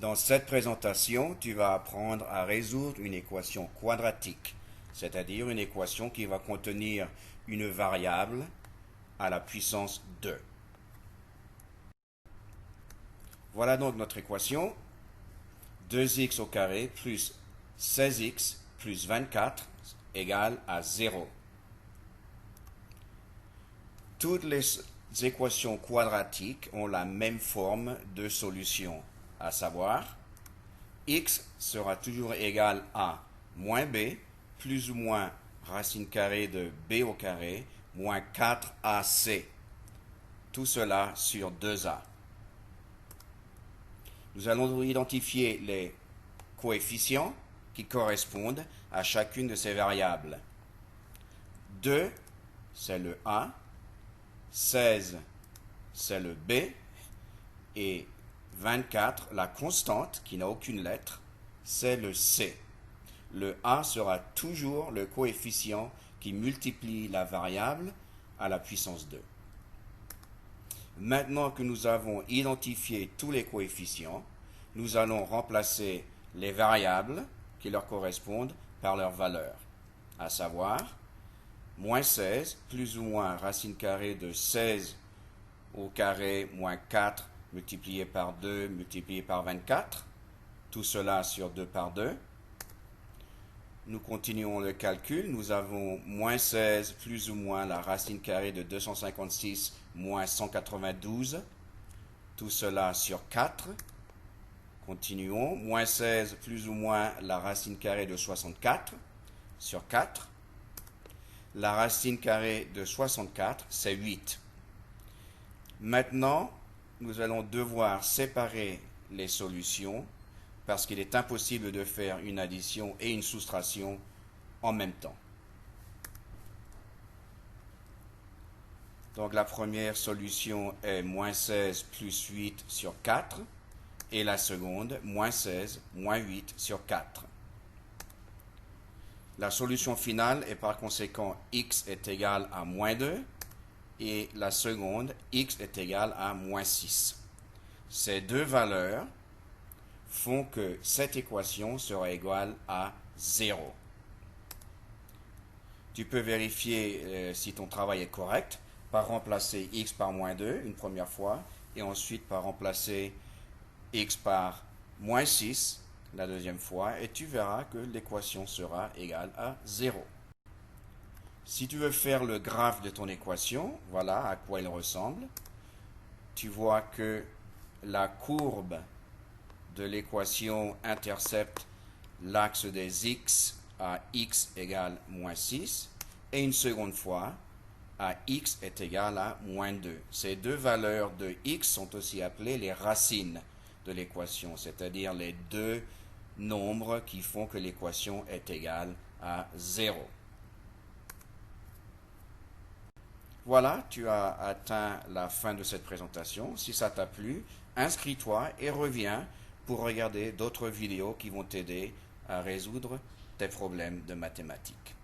Dans cette présentation, tu vas apprendre à résoudre une équation quadratique, c'est-à-dire une équation qui va contenir une variable à la puissance 2. Voilà donc notre équation. 2x au carré plus 16x plus 24 égale à 0. Toutes les équations quadratiques ont la même forme de solution, à savoir x sera toujours égal à moins b plus ou moins racine carrée de b au carré moins 4ac. Tout cela sur 2a. Nous allons identifier les coefficients qui correspondent à chacune de ces variables. 2, c'est le a, 16, c'est le b, et 24, la constante, qui n'a aucune lettre, c'est le c. Le a sera toujours le coefficient qui multiplie la variable à la puissance 2. Maintenant que nous avons identifié tous les coefficients, nous allons remplacer les variables qui leur correspondent par leur valeur, à savoir moins 16 plus ou moins racine carrée de 16 au carré moins 4 multiplié par 2 multiplié par 24, tout cela sur 2 par 2. Nous continuons le calcul, nous avons moins 16 plus ou moins la racine carrée de 256 moins 192, tout cela sur 4. Continuons, moins 16 plus ou moins la racine carrée de 64 sur 4. La racine carrée de 64, c'est 8. Maintenant, nous allons devoir séparer les solutions parce qu'il est impossible de faire une addition et une soustraction en même temps. Donc la première solution est moins 16 plus 8 sur 4 et la seconde, moins 16 moins 8 sur 4. La solution finale est par conséquent x est égal à moins 2 et la seconde, x est égal à moins 6. Ces deux valeurs font que cette équation sera égale à 0. Tu peux vérifier si ton travail est correct par remplacer x par moins 2 une première fois et ensuite par remplacer x par moins 6 la deuxième fois et tu verras que l'équation sera égale à 0. Si tu veux faire le graphe de ton équation, voilà à quoi il ressemble. Tu vois que la courbe de l'équation intercepte l'axe des x à x égale moins 6 et une seconde fois à x est égal à moins 2. Ces deux valeurs de x sont aussi appelées les racines de l'équation, c'est-à-dire les deux nombres qui font que l'équation est égale à 0. Voilà, tu as atteint la fin de cette présentation. Si ça t'a plu, inscris-toi et reviens pour regarder d'autres vidéos qui vont t'aider à résoudre tes problèmes de mathématiques.